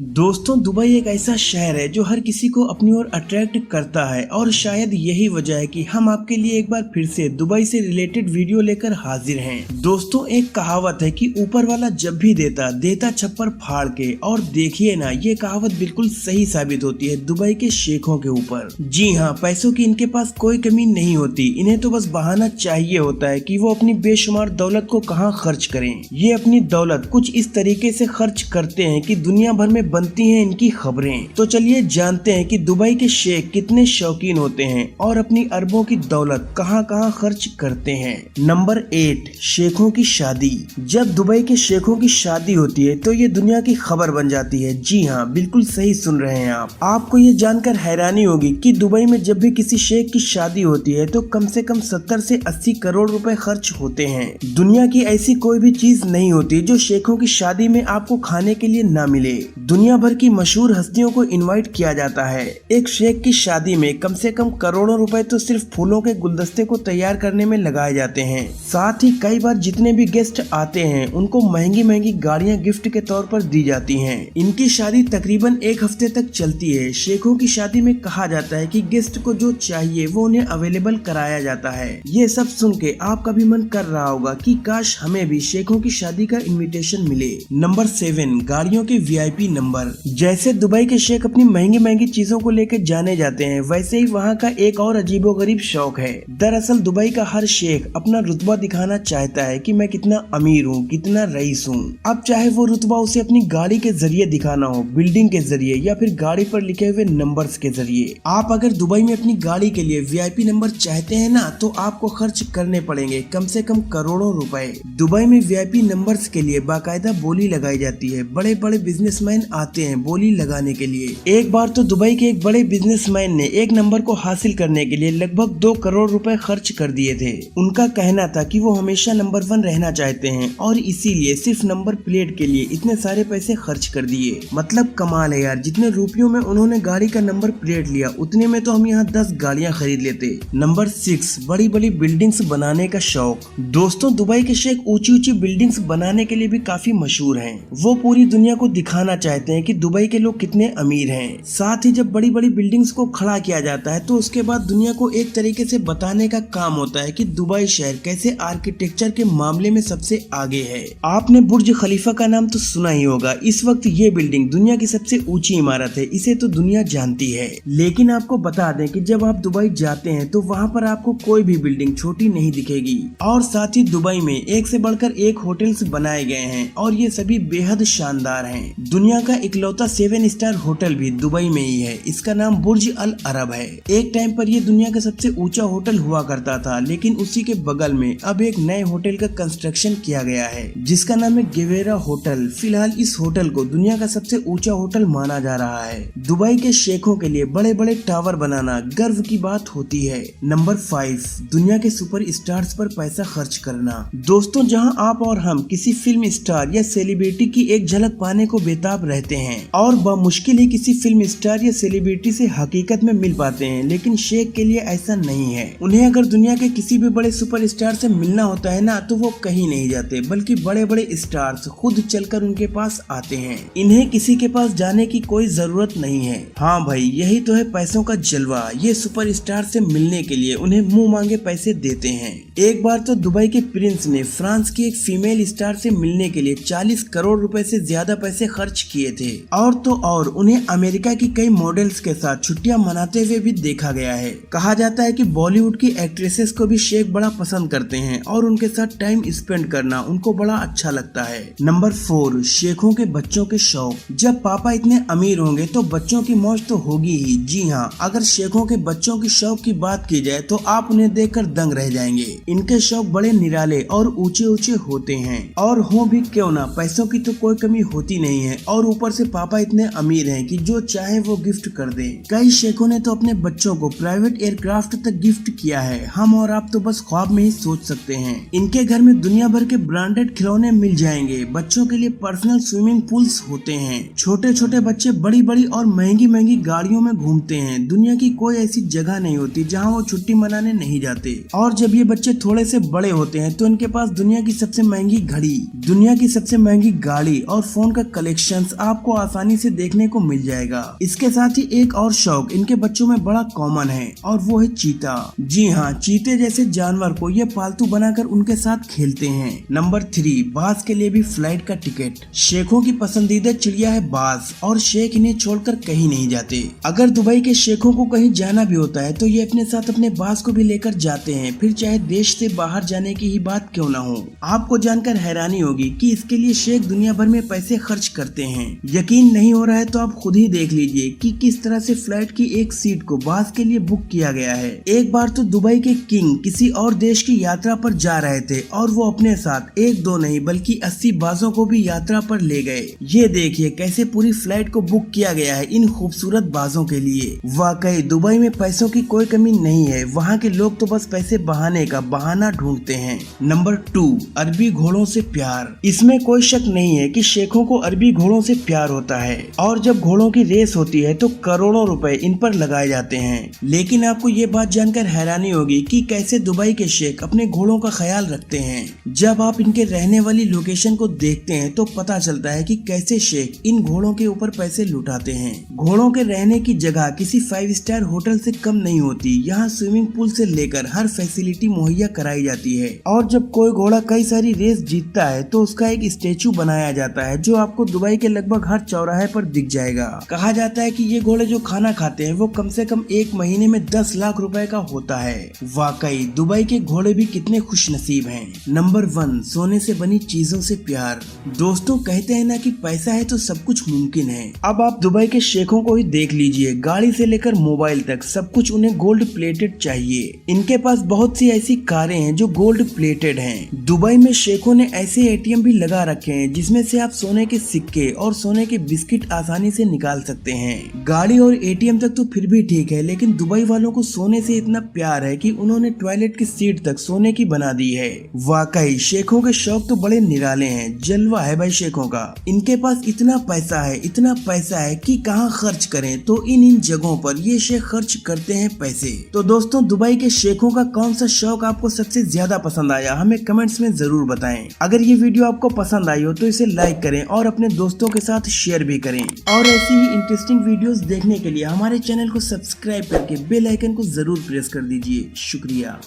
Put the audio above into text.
दोस्तों, दुबई एक ऐसा शहर है जो हर किसी को अपनी ओर अट्रैक्ट करता है और शायद यही वजह है कि हम आपके लिए एक बार फिर से दुबई से रिलेटेड वीडियो लेकर हाजिर हैं। दोस्तों, एक कहावत है कि ऊपर वाला जब भी देता देता छप्पर फाड़ के, और देखिए ना, ये कहावत बिल्कुल सही साबित होती है दुबई के शेखों के ऊपर। जी हाँ, पैसों की इनके पास कोई कमी नहीं होती। इन्हें तो बस बहाना चाहिए होता है कि वो अपनी बेशुमार दौलत को कहाँ खर्च करें। ये अपनी दौलत कुछ इस तरीके से खर्च करते हैं कि दुनिया भर में बनती हैं इनकी खबरें। तो चलिए जानते हैं कि दुबई के शेख कितने शौकीन होते हैं और अपनी अरबों की दौलत कहां कहां खर्च करते हैं। नंबर 8, शेखों की शादी। जब दुबई के शेखों की शादी होती है तो ये दुनिया की खबर बन जाती है। जी हाँ, बिल्कुल सही सुन रहे हैं आप। आपको ये जानकर हैरानी होगी कि दुबई में जब भी किसी शेख की शादी होती है तो कम से कम 70 से 80 करोड़ रुपए खर्च होते हैं। दुनिया की ऐसी कोई भी चीज नहीं होती जो शेखों की शादी में आपको खाने के लिए न मिले। दुनिया भर की मशहूर हस्तियों को इनवाइट किया जाता है। एक शेख की शादी में कम से कम करोड़ों रुपए तो सिर्फ फूलों के गुलदस्ते को तैयार करने में लगाए जाते हैं। साथ ही कई बार जितने भी गेस्ट आते हैं उनको महंगी महंगी गाड़ियां गिफ्ट के तौर पर दी जाती हैं। इनकी शादी तकरीबन 1 हफ्ते तक चलती है। शेखों की शादी में कहा जाता है कि गेस्ट को जो चाहिए वो उन्हें अवेलेबल कराया जाता है। ये सब सुन के आपका भी मन कर रहा होगा कि काश हमें भी शेखों की शादी का इनविटेशन मिले। नंबर 7, गाड़ियों के VIP नंबर। जैसे दुबई के शेख अपनी महंगी महंगी चीजों को लेकर जाने जाते हैं, वैसे ही वहाँ का एक और अजीबोगरीब शौक है। दरअसल दुबई का हर शेख अपना रुतबा दिखाना चाहता है कि मैं कितना अमीर हूँ, कितना रईस हूँ। अब चाहे वो रुतबा उसे अपनी गाड़ी के जरिए दिखाना हो, बिल्डिंग के जरिए, या फिर गाड़ी पर लिखे हुए नंबर्स के जरिए। आप अगर दुबई में अपनी गाड़ी के लिए VIP नंबर चाहते हैं ना, तो आपको खर्च करने पड़ेंगे कम से कम करोड़ों रुपए। दुबई में VIP नंबर्स के लिए बाकायदा बोली लगाई जाती है। बड़े बड़े बिजनेसमैन आते हैं बोली लगाने के लिए। एक बार तो दुबई के एक बड़े बिजनेसमैन ने एक नंबर को हासिल करने के लिए लगभग 2 करोड़ रुपए खर्च कर दिए थे। उनका कहना था कि वो हमेशा नंबर 1 रहना चाहते हैं और इसीलिए सिर्फ नंबर प्लेट के लिए इतने सारे पैसे खर्च कर दिए। मतलब कमाल है यार, जितने रुपयों में उन्होंने गाड़ी का नंबर प्लेट लिया उतने में तो हम यहाँ 10 गाड़ियाँ खरीद लेते। नंबर 6, बड़ी बड़ी बिल्डिंग्स बनाने का शौक। दोस्तों, दुबई के शेख ऊंची ऊंची बिल्डिंग्स बनाने के लिए भी काफी मशहूर हैं। वो पूरी दुनिया को दिखाना चाहते हैं कि दुबई के लोग कितने अमीर हैं। साथ ही जब बड़ी बड़ी बिल्डिंग्स को खड़ा किया जाता है तो उसके बाद दुनिया को एक तरीके से बताने का काम होता है कि दुबई शहर कैसे आर्किटेक्चर के मामले में सबसे आगे है। आपने बुर्ज खलीफा का नाम तो सुना ही होगा। इस वक्त ये बिल्डिंग दुनिया की सबसे ऊंची इमारत है, इसे तो दुनिया जानती है। लेकिन आपको बता दें कि जब आप दुबई जाते हैं तो वहाँ पर आपको कोई भी बिल्डिंग छोटी नहीं दिखेगी। और साथ ही दुबई में एक से बढ़कर एक होटल्स बनाए गए हैं और ये सभी बेहद शानदार हैं। दुनिया का इकलौता 7 स्टार होटल भी दुबई में ही है। इसका नाम बुर्ज अल अरब है। एक टाइम पर यह दुनिया का सबसे ऊंचा होटल हुआ करता था, लेकिन उसी के बगल में अब एक नए होटल का कंस्ट्रक्शन किया गया है जिसका नाम है गेवेरा होटल। फिलहाल इस होटल को दुनिया का सबसे ऊंचा होटल माना जा रहा है। दुबई के शेखों के लिए बड़े बड़े टावर बनाना गर्व की बात होती है। नंबर 5, दुनिया के सुपर स्टार्स पर पैसा खर्च करना। दोस्तों, जहां आप और हम किसी फिल्म स्टार या सेलिब्रिटी की एक झलक पाने को बेताब रहते हैं और मुश्किल ही किसी फिल्म स्टार या सेलिब्रिटी से हकीकत में मिल पाते हैं, लेकिन शेख के लिए ऐसा नहीं है। उन्हें अगर दुनिया के किसी भी बड़े सुपर स्टार से मिलना होता है ना, तो वो कहीं नहीं जाते, बल्कि बड़े बड़े स्टार्स खुद चलकर उनके पास आते हैं। इन्हें किसी के पास जाने की कोई जरूरत नहीं है। हाँ भाई, यही तो है पैसों का जलवा। ये सुपर स्टार से मिलने के लिए उन्हें मुंह मांगे पैसे देते हैं। एक बार तो दुबई के प्रिंस ने फ्रांस की एक फीमेल स्टार से मिलने के लिए 40 करोड़ रुपए से ज्यादा पैसे खर्च किए थे। और तो और उन्हें अमेरिका की कई मॉडल्स के साथ छुट्टियां मनाते हुए भी देखा गया है। कहा जाता है कि बॉलीवुड की एक्ट्रेसेस को भी शेख बड़ा पसंद करते हैं और उनके साथ टाइम स्पेंड करना उनको बड़ा अच्छा लगता है। नंबर 4, शेखों के बच्चों के शौक। जब पापा इतने अमीर होंगे तो बच्चों की मौज तो होगी ही। जी हाँ, अगर शेखों के बच्चों की शौक की बात की जाए तो आप उन्हें देखकर दंग रह जाएंगे। इनके शौक बड़े निराले और ऊंचे ऊंचे होते हैं, और हो भी क्यों ना, पैसों की तो कोई कमी होती नहीं है। और ऊपर से पापा इतने अमीर हैं कि जो चाहे वो गिफ्ट कर दे। कई शेखों ने तो अपने बच्चों को प्राइवेट एयरक्राफ्ट तक गिफ्ट किया है। हम और आप तो बस ख्वाब में ही सोच सकते हैं। इनके घर में दुनिया भर के ब्रांडेड खिलौने मिल जाएंगे। बच्चों के लिए पर्सनल स्विमिंग पूल्स होते हैं। छोटे छोटे बच्चे बड़ी बड़ी और महंगी महंगी गाड़ियों में घूमते हैं। दुनिया की कोई ऐसी जगह नहीं होती जहाँ वो छुट्टी मनाने नहीं जाते। और जब ये बच्चे बच्चे थोड़े से बड़े होते हैं तो इनके पास दुनिया की सबसे महंगी घड़ी, दुनिया की सबसे महंगी गाड़ी और फोन का कलेक्शंस आपको आसानी से देखने को मिल जाएगा। इसके साथ ही एक और शौक इनके बच्चों में बड़ा कॉमन है और वो है चीता। जी हाँ, चीते जैसे जानवर को ये पालतू बनाकर उनके साथ खेलते हैं। नंबर 3, बाज के लिए भी फ्लाइट का टिकट। शेखों की पसंदीदा चिड़िया है बाज और शेख इन्हें छोड़कर कहीं नहीं जाते। अगर दुबई के शेखों को कहीं जाना भी होता है तो ये अपने साथ अपने बाज को भी लेकर जाते हैं, फिर चाहे देश से बाहर जाने की ही बात क्यों ना हो। आपको जानकर हैरानी होगी कि इसके लिए शेख दुनिया भर में पैसे खर्च करते हैं। यकीन नहीं हो रहा है तो आप खुद ही देख लीजिए कि किस तरह से फ्लाइट की एक सीट को बाज के लिए बुक किया गया है। एक बार तो दुबई के किंग किसी और देश की यात्रा पर जा रहे थे और वो अपने साथ एक दो नहीं बल्कि 80 बाजों को भी यात्रा पर ले गए। ये देखिए कैसे पूरी फ्लाइट को बुक किया गया है इन खूबसूरत बाजों के लिए। वाकई दुबई में पैसों की कोई कमी नहीं है, वहाँ के लोग तो बस पैसे बहाने का बहाना ढूंढते हैं। नंबर 2, अरबी घोड़ों से प्यार। इसमें कोई शक नहीं है कि शेखों को अरबी घोड़ों से प्यार होता है और जब घोड़ों की रेस होती है तो करोड़ों रुपए इन पर लगाए जाते हैं। लेकिन आपको ये बात जानकर हैरानी होगी कि कैसे दुबई के शेख अपने घोड़ों का ख्याल रखते हैं। जब आप इनके रहने वाली लोकेशन को देखते हैं तो पता चलता है कि कैसे शेख इन घोड़ों के ऊपर पैसे लुटाते हैं। घोड़ों के रहने की जगह किसी 5 स्टार होटल से कम नहीं होती। यहाँ स्विमिंग पूल से लेकर हर फैसिलिटी मुहैया कराई जाती है और जब कोई घोड़ा कई सारी रेस जीतता है तो उसका एक स्टेचू बनाया जाता है जो आपको दुबई के लगभग हर चौराहे पर दिख जाएगा। कहा जाता है कि ये घोड़े जो खाना खाते हैं वो कम से कम एक महीने में 10 लाख रुपए का होता है। वाकई दुबई के घोड़े भी कितने खुशनसीब हैं। नंबर 1, सोने से बनी चीजों से प्यार। दोस्तों कहते हैं ना कि पैसा है तो सब कुछ मुमकिन है। अब आप दुबई के शेखों को ही देख लीजिए, गाड़ी से लेकर मोबाइल तक सब कुछ उन्हें गोल्ड प्लेटेड चाहिए। इनके पास बहुत सी ऐसी कारें हैं जो गोल्ड प्लेटेड हैं। दुबई में शेखों ने ऐसे एटीएम भी लगा रखे हैं जिसमें से आप सोने के सिक्के और सोने के बिस्किट आसानी से निकाल सकते हैं। गाड़ी और एटीएम तक तो फिर भी ठीक है, लेकिन दुबई वालों को सोने से इतना प्यार है कि उन्होंने टॉयलेट की सीट तक सोने की बना दी है। वाकई शेखों के शौक तो बड़े निराले हैं, जलवा है भाई शेखों का। इनके पास इतना पैसा है कि कहाँ खर्च करें तो इन जगहों पर ये शेख खर्च करते हैं पैसे। तो दोस्तों दुबई के शेखों का कौन सा शौक आपको सबसे ज्यादा पसंद आया हमें कमेंट्स में जरूर बताएं। अगर ये वीडियो आपको पसंद आई हो तो इसे लाइक करें और अपने दोस्तों के साथ शेयर भी करें और ऐसी ही इंटरेस्टिंग वीडियोस देखने के लिए हमारे चैनल को सब्सक्राइब करके बेल आइकन को जरूर प्रेस कर दीजिए। शुक्रिया।